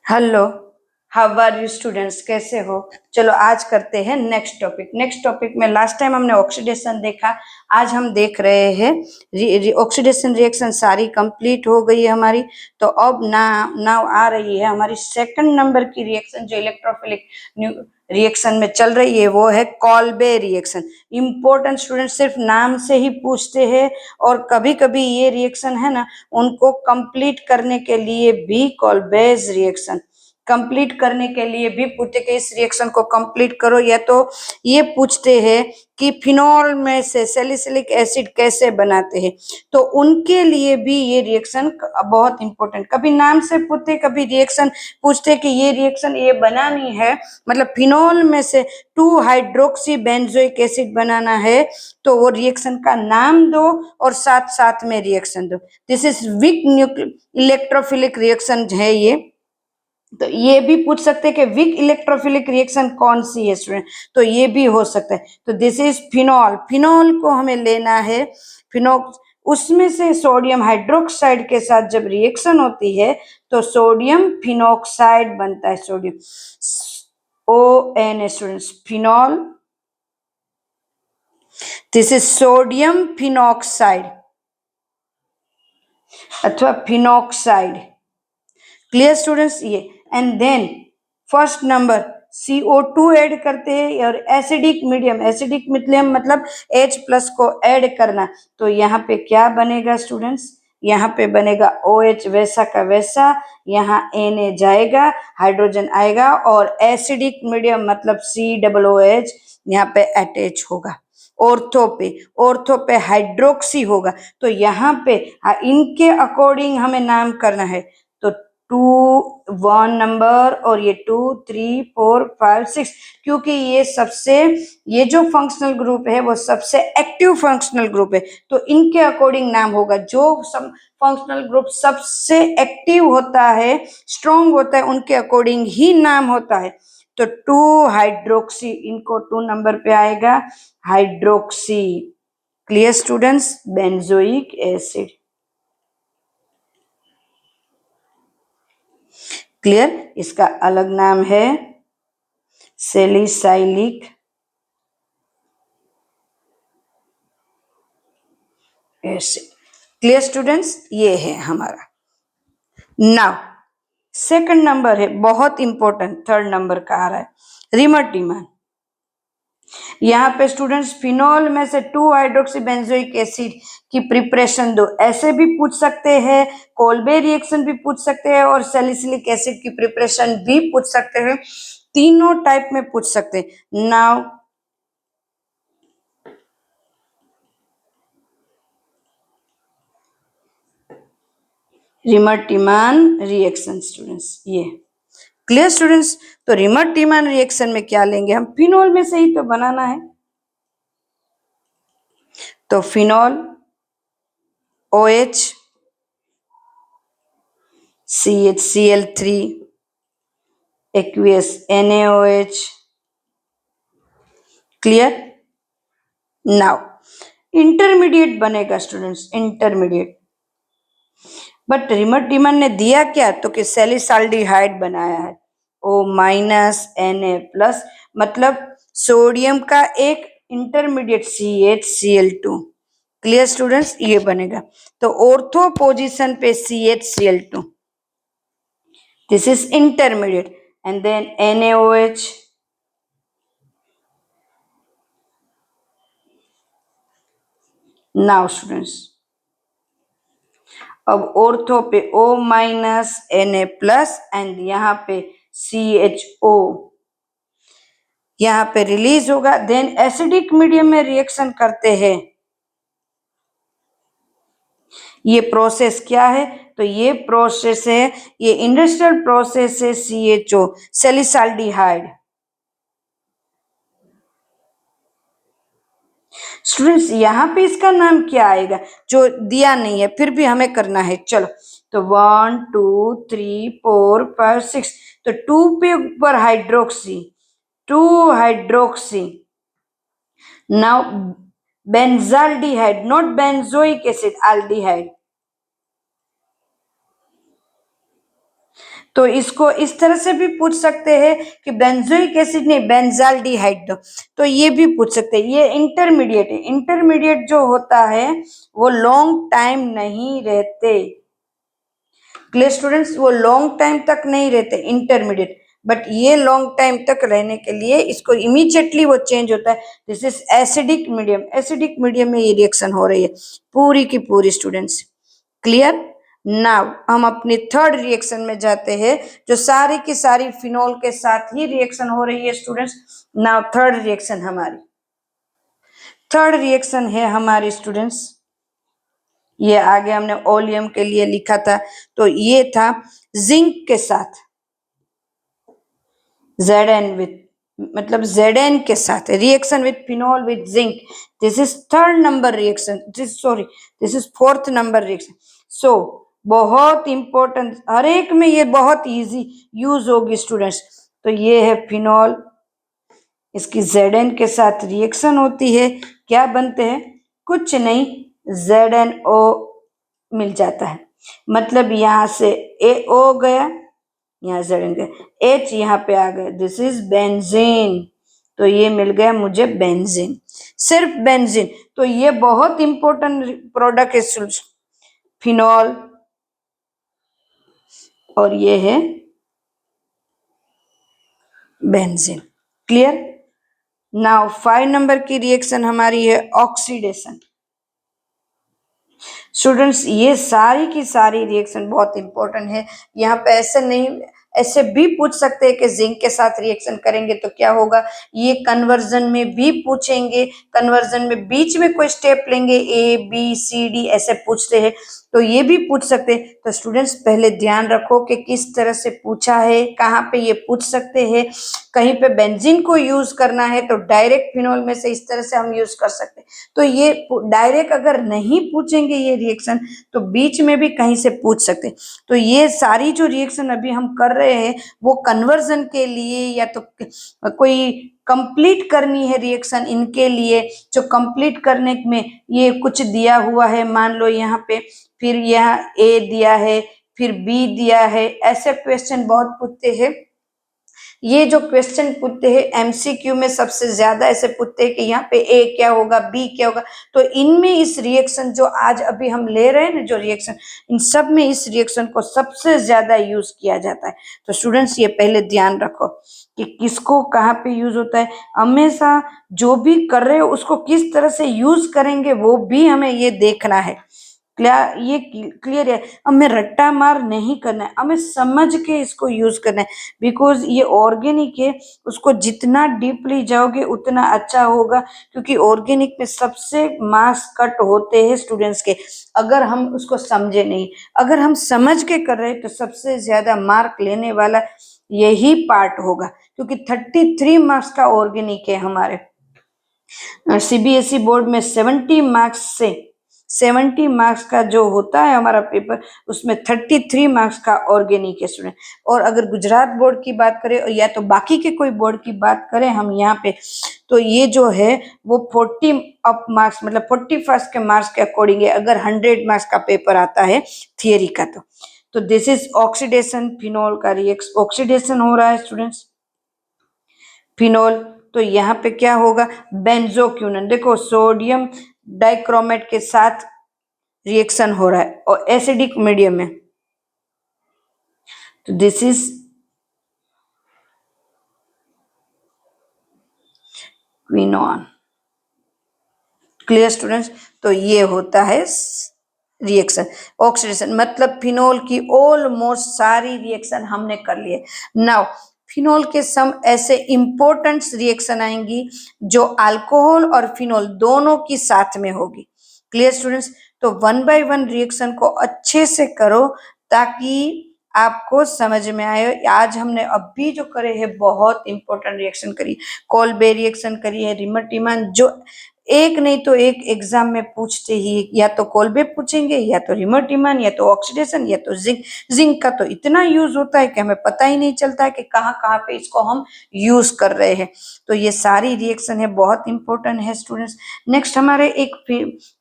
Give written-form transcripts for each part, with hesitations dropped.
Hello, how are you students, कैसे हो? चलो आज करते हैं नेक्स्ट टॉपिक में लास्ट टाइम हमने ऑक्सीडेशन देखा। आज हम देख रहे हैं ऑक्सीडेशन रिएक्शन सारी कंप्लीट हो गई है हमारी। तो अब नाउ आ रही है हमारी सेकंड नंबर की रिएक्शन जो इलेक्ट्रोफिलिक रिएक्शन में चल रही है, वो है कॉल्बे रिएक्शन। इम्पोर्टेंट स्टूडेंट सिर्फ नाम से ही पूछते हैं और कभी कभी ये रिएक्शन है ना, उनको कंप्लीट करने के लिए भी कॉल्बेज रिएक्शन कंप्लीट करने के लिए भी पूछते कि इस रिएक्शन को कंप्लीट करो, या तो ये पूछते हैं कि फिनॉल में से सैलिसिलिक एसिड कैसे बनाते हैं। तो उनके लिए भी ये रिएक्शन बहुत इंपॉर्टेंट, कभी नाम से पूछते कभी रिएक्शन पूछते कि ये रिएक्शन ये बनानी है, मतलब फिनॉल में से 2 हाइड्रोक्सी बेंजोइक एसिड बनाना है, तो वो रिएक्शन का नाम दो और साथ साथ में रिएक्शन दो। This is weak electrophilic reaction है ये। तो ये भी पूछ सकते हैं कि वीक इलेक्ट्रोफिलिक रिएक्शन कौन सी है स्टूडेंट, तो ये भी हो सकता है। तो दिस इज फिनॉल को हमें लेना है। फिनॉल उसमें से सोडियम हाइड्रोक्साइड के साथ जब रिएक्शन होती है तो सोडियम फिनॉक्साइड बनता है, sodium ON students, phenol. This is sodium phenoxide अथवा फिनॉक्साइड। क्लियर स्टूडेंट्स ये। And then first number CO2 add करते हैं और एसिडिक मीडियम मतलब H+ को ऐड करना। तो यहाँ पे क्या बनेगा स्टूडेंट्स, यहाँ पे बनेगा OH वैसा का वैसा, यहाँ Na जाएगा, हाइड्रोजन आएगा और एसिडिक मीडियम मतलब COOH यहाँ पे अटैच होगा। ऑर्थो पे हाइड्रोक्सी होगा। तो यहाँ पे इनके अकॉर्डिंग हमें नाम करना है। तो 1 नंबर और ये 2 3 4 5 6, क्योंकि ये जो फंक्शनल ग्रुप है वो सबसे एक्टिव फंक्शनल ग्रुप है, तो इनके अकॉर्डिंग नाम होगा। जो फंक्शनल ग्रुप सबसे एक्टिव होता है, स्ट्रॉन्ग होता है, उनके अकॉर्डिंग ही नाम होता है। तो 2 हाइड्रोक्सी, इनको 2 नंबर पे आएगा hydroxy. Clear students, benzoic acid. Clear, इसका अलग नाम है सैलिसाइलिक एसिड। क्लियर स्टूडेंट्स, ये है हमारा। नाउ सेकंड नंबर है, बहुत इंपॉर्टेंट, थर्ड नंबर का आ रहा है रिमर्टिमान। यहाँ पे स्टूडेंट्स फिनॉल में से 2 हाइड्रोक्सी बेंजोइक एसिड की प्रिपरेशन दो, ऐसे भी पूछ सकते हैं, कोल्बे रिएक्शन भी पूछ सकते हैं और सैलिसिलिक एसिड की प्रिपरेशन भी पूछ सकते हैं, तीनों टाइप में पूछ सकते हैं। नाउ रिमर्टिमान रिएक्शन स्टूडेंट्स, ये क्लियर स्टूडेंट्स। तो रिमर्टिमान रिएक्शन में क्या लेंगे हम, फिनॉल में से ही तो बनाना है। तो phenol OH CHCl3 aqueous NaOH। Clear. Now intermediate बनेगा स्टूडेंट्स, इंटरमीडिएट। बट रिमर्टिमान ने दिया क्या, तो कि सैलिसाल्डिहाइड बनाया है, O-Na+, मतलब सोडियम का एक इंटरमीडिएट CHCl2। क्लियर स्टूडेंट्स, ये बनेगा। तो ऑर्थो पोजीशन पे CHCl2, this is intermediate, and then NaOH। Now students, अब ऑर्थो पे O-Na+, एंड यहाँ पे CHO यहाँ पे रिलीज होगा। देन एसिडिक मीडियम में रिएक्शन करते हैं। ये प्रोसेस क्या है, तो ये प्रोसेस है, ये इंडस्ट्रियल प्रोसेस है CHO सैलिसाल्डिहाइड। स्टूडेंट्स यहाँ पे इसका नाम क्या आएगा, जो दिया नहीं है, फिर भी हमें करना है। चलो, तो 1 2 3 4 5 6, तो 2 पे ऊपर hydroxy, 2 hydroxy. Now benzaldehyde, not benzoic acid, aldehyde। तो इसको इस तरह से भी पूछ सकते हैं कि बेंजोइक एसिड नहीं, बेंजाल्डिहाइड दो, तो ये भी पूछ सकते हैं। ये इंटरमीडिएट है। इंटरमीडिएट जो होता है वो लॉन्ग टाइम नहीं रहते। क्लियर स्टूडेंट्स, वो लॉन्ग टाइम तक नहीं रहते इंटरमीडिएट, बट ये लॉन्ग टाइम तक रहने के लिए इसको इमीडिएटली वो चेंज होता है। This is acidic medium. Acidic medium में ये रिएक्शन हो रही है पूरी की पूरी स्टूडेंट्स। क्लियर। नाउ हम अपनी थर्ड रिएक्शन में जाते हैं, जो सारी की सारी फिनोल के साथ ही रिएक्शन हो रही है स्टूडेंट्स। नाउ थर्ड रिएक्शन हमारी, थर्ड रिएक्शन है हमारी स्टूडेंट्स, ये आगे हमने ओलियम के लिए लिखा था, तो ये था जिंक के साथ, Zn विथ मतलब Zn के साथ reaction with phenol with zinc. This is third number reaction, this is fourth number reaction. So बहुत इंपॉर्टेंट, हर एक में ये बहुत इजी यूज होगी स्टूडेंट्स। तो ये है फिनोल, इसकी Zn के साथ रिएक्शन होती है, क्या बनते हैं? कुछ नहीं, ZnO मिल जाता है। मतलब यहां से AO गया, यहाँ Zn गया, H यहाँ पे आ गया, दिस इज बेंजीन। तो ये मिल गया मुझे बेंजीन, सिर्फ बेंजीन। तो ये बहुत इंपॉर्टेंट प्रोडक्ट है फिनोल, और ये है बेंजीन। क्लियर। नाउ 5 नंबर की रिएक्शन हमारी है ऑक्सीडेशन। स्टूडेंट्स ये सारी की सारी रिएक्शन बहुत इंपॉर्टेंट है। यहाँ पे ऐसे नहीं, ऐसे भी पूछ सकते हैं कि जिंक के साथ रिएक्शन करेंगे तो क्या होगा, ये कन्वर्जन में भी पूछेंगे। कन्वर्जन में बीच में कोई स्टेप लेंगे, ए बी सी डी ऐसे पूछते हैं, तो ये भी पूछ सकते हैं। तो स्टूडेंट्स पहले ध्यान रखो कि किस तरह से पूछा है, कहाँ पे ये पूछ सकते हैं। कहीं पे बेंजीन को यूज करना है तो डायरेक्ट फिनोल में से इस तरह से हम यूज कर सकते हैं। तो ये डायरेक्ट अगर नहीं पूछेंगे ये रिएक्शन, तो बीच में भी कहीं से पूछ सकते हैं। तो ये सारी जो रिएक्शन अभी हम कर रहे हैं वो कन्वर्जन के लिए, या तो कोई कंप्लीट करनी है रिएक्शन, इनके लिए जो कंप्लीट करने में ये कुछ दिया हुआ है, मान लो यहाँ पे, फिर यहाँ ए दिया है, फिर बी दिया है, ऐसे क्वेश्चन बहुत पूछते हैं। ये जो क्वेश्चन पूछते हैं एमसीक्यू में सबसे ज्यादा ऐसे पूछते हैं कि यहाँ पे ए क्या होगा, बी क्या होगा। तो इनमें इस रिएक्शन जो आज अभी हम ले रहे हैं ना, जो रिएक्शन, इन सब में इस रिएक्शन को सबसे ज्यादा यूज किया जाता है। तो स्टूडेंट्स ये पहले ध्यान रखो कि किसको कहाँ पे यूज होता है। हमेशा जो भी कर रहे हो उसको किस तरह से यूज करेंगे वो भी हमें ये देखना है। ये क्लियर है। हमें रट्टा मार नहीं करना है, हमें समझ के इसको यूज करना है। बिकॉज ये ऑर्गेनिक है, उसको जितना डीपली जाओगे उतना अच्छा होगा, क्योंकि ऑर्गेनिक में सबसे मार्क्स कट होते हैं स्टूडेंट्स के, अगर हम उसको समझे नहीं। अगर हम समझ के कर रहे हैं तो सबसे ज्यादा मार्क लेने वाला यही पार्ट होगा, क्योंकि 33 मार्क्स का ऑर्गेनिक है हमारे सीबीएसई बोर्ड में। 70 मार्क्स का जो होता है हमारा पेपर, उसमें 33 मार्क्स का ऑर्गेनिक है स्टूडेंट। और अगर गुजरात बोर्ड की बात करें या तो बाकी के कोई बोर्ड की बात करें हम यहाँ पे, तो ये जो है वो 40 अप मार्क्स मतलब 45 के मार्क्स के अकॉर्डिंग है, अगर 100 मार्क्स का पेपर आता है थियरी का। तो दिस इज ऑक्सीडेशन, फिनोल का रिएक्शन ऑक्सीडेशन हो रहा है स्टूडेंट्स, फिनोल। तो यहाँ पे क्या होगा, बेंजोक्विनोन, देखो सोडियम डाइक्रोमेट के साथ रिएक्शन हो रहा है और एसिडिक मीडियम में। तो this is quinone. Clear students. तो ये होता है रिएक्शन ऑक्सीडेशन, मतलब फिनोल की ऑलमोस्ट सारी रिएक्शन हमने कर लिए। नाउ फिनोल के सम ऐसे इंपॉर्टेंट रिएक्शन आएंगी जो अल्कोहल और फिनोल दोनों की साथ में होगी। Clear students. तो 1 बाय 1 रिएक्शन को अच्छे से करो ताकि आपको समझ में आए। आज हमने अभी जो करे हैं बहुत इंपॉर्टेंट रिएक्शन करी, कोल्बे रिएक्शन करी है, रिमट इमान जो एक नहीं तो एक एग्जाम में पूछते ही, या तो कोलबे पूछेंगे, या तो रिमोटिमन, या तो ऑक्सीडेशन, या तो जिंक। जिंक का तो इतना यूज होता है कि हमें पता ही नहीं चलता है कि कहाँ कहाँ पे इसको हम यूज कर रहे हैं। तो ये सारी रिएक्शन है, बहुत इंपॉर्टेंट है स्टूडेंट्स। नेक्स्ट हमारे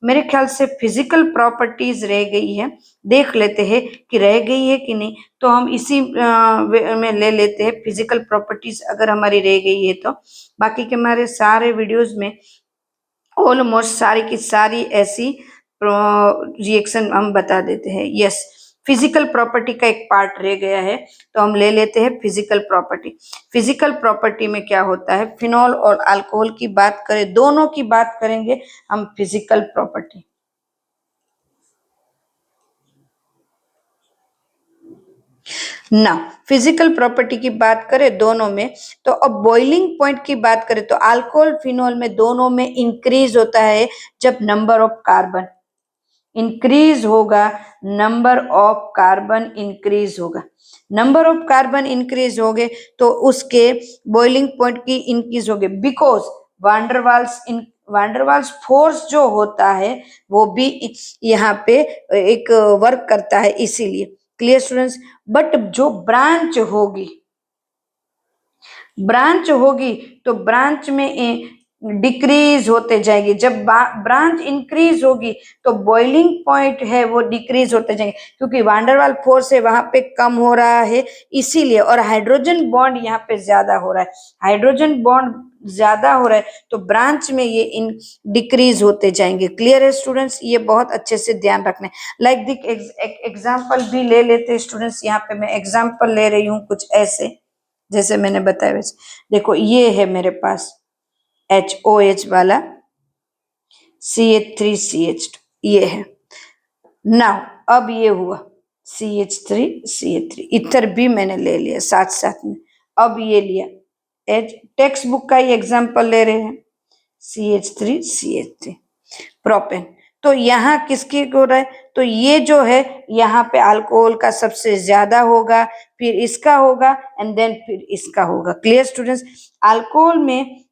मेरे ख्याल से फिजिकल प्रॉपर्टीज रह गई है, देख लेते हैं कि रह गई है कि नहीं। तो हम इसी में ले लेते हैं फिजिकल प्रॉपर्टीज, अगर हमारी रह गई है तो। बाकी के हमारे सारे वीडियोस में ऑलमोस्ट सारी की सारी ऐसी रिएक्शन हम बता देते हैं। यस, फिजिकल प्रॉपर्टी का एक पार्ट रह गया है, तो हम ले लेते हैं फिजिकल प्रॉपर्टी। फिजिकल प्रॉपर्टी में क्या होता है, फिनॉल और अल्कोहल की बात करें, दोनों की बात करेंगे हम फिजिकल प्रॉपर्टी। ना, फिजिकल प्रॉपर्टी की बात करें दोनों में, तो अब बॉइलिंग पॉइंट की बात करें तो अल्कोहल फिनॉल में दोनों में इंक्रीज होता है जब नंबर ऑफ कार्बन इंक्रीज होगा, नंबर ऑफ कार्बन इंक्रीज होगा। नंबर ऑफ कार्बन इंक्रीज होंगे तो उसके बॉइलिंग पॉइंट की इंक्रीज होगी, बिकॉज वांडरवाल्स फोर्स जो होता है वो भी यहाँ पे एक वर्क करता है, इसीलिए। Clear students. बट जो ब्रांच होगी तो ब्रांच में डिक्रीज होते जाएगी। जब ब्रांच इंक्रीज होगी तो बॉइलिंग पॉइंट है वो डिक्रीज होते जाएंगे, क्योंकि वांडरवाल फोर्स है वहां पे कम हो रहा है, इसीलिए। और हाइड्रोजन बॉन्ड यहाँ पे ज्यादा हो रहा है, हाइड्रोजन बॉन्ड ज्यादा हो रहा है तो ब्रांच में ये इन डिक्रीज होते जाएंगे। क्लियर है स्टूडेंट्स, ये बहुत अच्छे से ध्यान रखना है। लाइक दिक एग्जाम्पल भी ले लेते हैं स्टूडेंट्स, यहाँ पे मैं एग्जाम्पल ले रही हूँ कुछ ऐसे, जैसे मैंने बताया वैसे। देखो ये है मेरे पास HOH वाला CH3CH2, ये है। नाउ अब ये हुआ CH3CH3, इथर भी मैंने ले लिया साथ साथ में। अब ये लिया टेक्स्ट बुक का ही एग्जांपल ले रहे हैं, CH3CH3 प्रोपेन। तो यहाँ किसकी हो रहा है, तो ये जो है यहाँ पे अल्कोहल का सबसे ज्यादा होगा, फिर इसका होगा, एंड देन फिर इसका होगा। Clear students. अल्कोहल में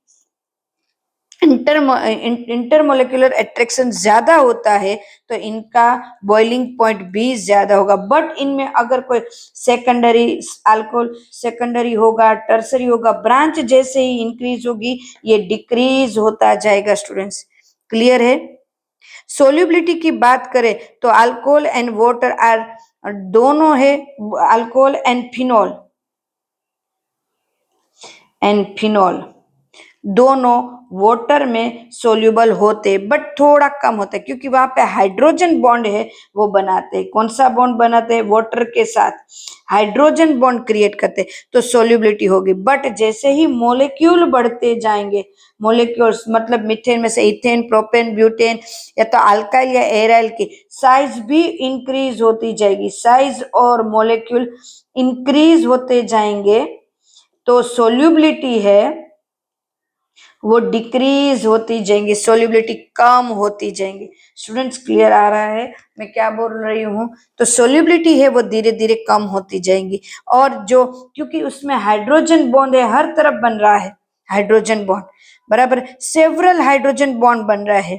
इंटरमोलिकुलर अट्रैक्शन ज्यादा होता है तो इनका बॉइलिंग पॉइंट भी ज्यादा होगा। बट इनमें अगर कोई सेकेंडरी अल्कोहल सेकेंडरी होगा, टर्सरी होगा, ब्रांच जैसे ही इंक्रीज होगी ये डिक्रीज होता जाएगा स्टूडेंट्स। क्लियर है। सोल्यूबिलिटी की बात करें तो अल्कोहल एंड वाटर आर दोनों है, अल्कोहल एंड फिनॉल दोनों वाटर में सोल्यूबल होते, बट थोड़ा कम होता है, क्योंकि वहां पे हाइड्रोजन बॉन्ड है वो बनाते हैं। कौन सा बॉन्ड बनाते हैं, वाटर के साथ हाइड्रोजन बॉन्ड क्रिएट करते, तो सोल्यूबिलिटी होगी। बट जैसे ही मोलिक्यूल बढ़ते जाएंगे, मोलिक्यूल्स मतलब मीथेन में से इथेन, प्रोपेन, ब्यूटेन, या तो अल्काइल या एराइल की साइज भी इंक्रीज होती जाएगी। साइज और मोलिक्यूल इंक्रीज होते जाएंगे तो सोल्यूबिलिटी है वो डिक्रीज होती जाएंगी, सोल्यूबिलिटी कम होती जाएंगी। स्टूडेंट्स क्लियर आ रहा है मैं क्या बोल रही हूँ। तो सोल्यूबिलिटी है वो धीरे धीरे कम होती जाएंगी। और जो क्योंकि उसमें हाइड्रोजन बॉन्ड है, हर तरफ बन रहा है हाइड्रोजन बॉन्ड, बराबर सेवरल हाइड्रोजन बॉन्ड बन रहा है,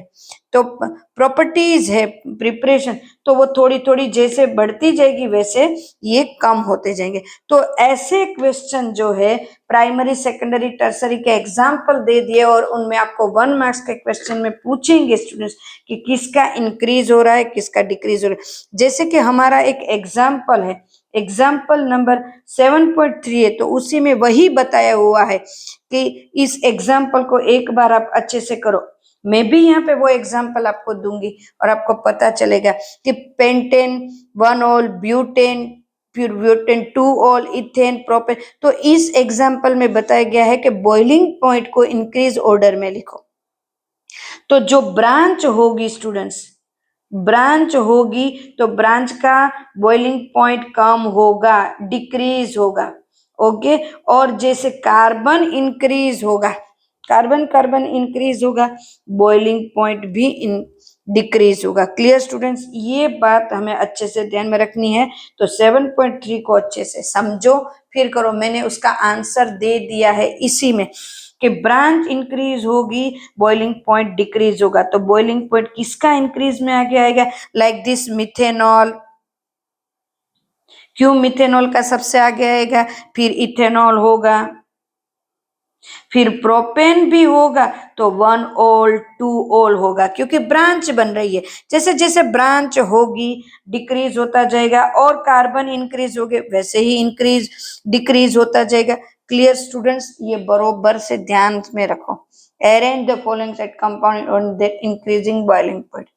तो प्रॉपर्टीज है प्रिपरेशन, तो वो थोड़ी थोड़ी जैसे बढ़ती जाएगी वैसे ये कम होते जाएंगे। तो ऐसे क्वेश्चन जो है प्राइमरी सेकेंडरी टर्सरी के एग्जाम्पल दे दिए और उनमें आपको 1 मार्क्स के क्वेश्चन में पूछेंगे स्टूडेंट्स कि किसका इंक्रीज हो रहा है किसका डिक्रीज हो रहा है। जैसे कि हमारा एक एग्जाम्पल है, एग्जाम्पल नंबर 7.3 है, तो उसी में वही बताया हुआ है कि इस एग्जाम्पल को एक बार आप अच्छे से करो। मैं भी यहाँ पे वो एग्जाम्पल आपको दूंगी और आपको पता चलेगा कि पेंटेन 1 ऑल, ब्यूटेन, फिर ब्यूटेन 2 ऑल, इथेन, प्रोपेन। तो इस एग्जाम्पल में बताया गया है कि बॉइलिंग पॉइंट को इंक्रीज ऑर्डर में लिखो। तो जो ब्रांच होगी स्टूडेंट्स, ब्रांच होगी तो ब्रांच का बॉइलिंग पॉइंट कम होगा, डिक्रीज होगा। ओके। और जैसे कार्बन इंक्रीज होगा, कार्बन इंक्रीज होगा, बॉइलिंग पॉइंट भी डिक्रीज होगा। क्लियर स्टूडेंट्स, ये बात हमें अच्छे से ध्यान में रखनी है। तो 7.3 को अच्छे से समझो फिर करो, मैंने उसका आंसर दे दिया है इसी में। कि ब्रांच इंक्रीज होगी, बॉइलिंग पॉइंट डिक्रीज होगा। तो बॉइलिंग पॉइंट किसका इंक्रीज में आगे आएगा? Like this methanol. क्यों मिथेनॉल का सबसे आगे आएगा? फिर इथेनॉल होगा, फिर प्रोपेन भी होगा, तो 1 ओल 2 ओल होगा, क्योंकि ब्रांच बन रही है। जैसे जैसे ब्रांच होगी डिक्रीज होता जाएगा, और कार्बन इंक्रीज होगे वैसे ही इंक्रीज डिक्रीज होता जाएगा। Clear students? ये बरोबर से ध्यान में रखो। Arrange the following set compound on the increasing boiling point.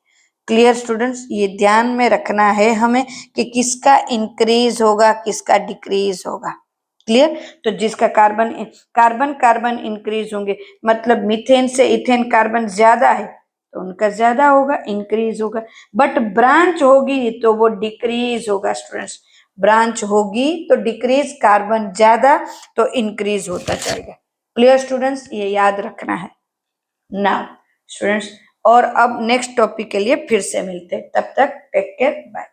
Clear students? ये ध्यान में रखना है हमें कि किसका इंक्रीज होगा, किसका डिक्रीज होगा। क्लियर? तो जिसका कार्बन कार्बन कार्बन इंक्रीज होंगे, मतलब मीथेन से इथेन कार्बन ज्यादा है तो उनका ज्यादा होगा, इंक्रीज होगा। बट ब्रांच होगी तो वो डिक्रीज होगा स्टूडेंट्स। ब्रांच होगी तो डिक्रीज, कार्बन ज्यादा तो इंक्रीज होता जाएगा। Clear students? ये याद रखना है नाउ स्टूडेंट्स। और अब नेक्स्ट टॉपिक के लिए फिर से मिलते हैं, तब तक टेक केयर, बाय।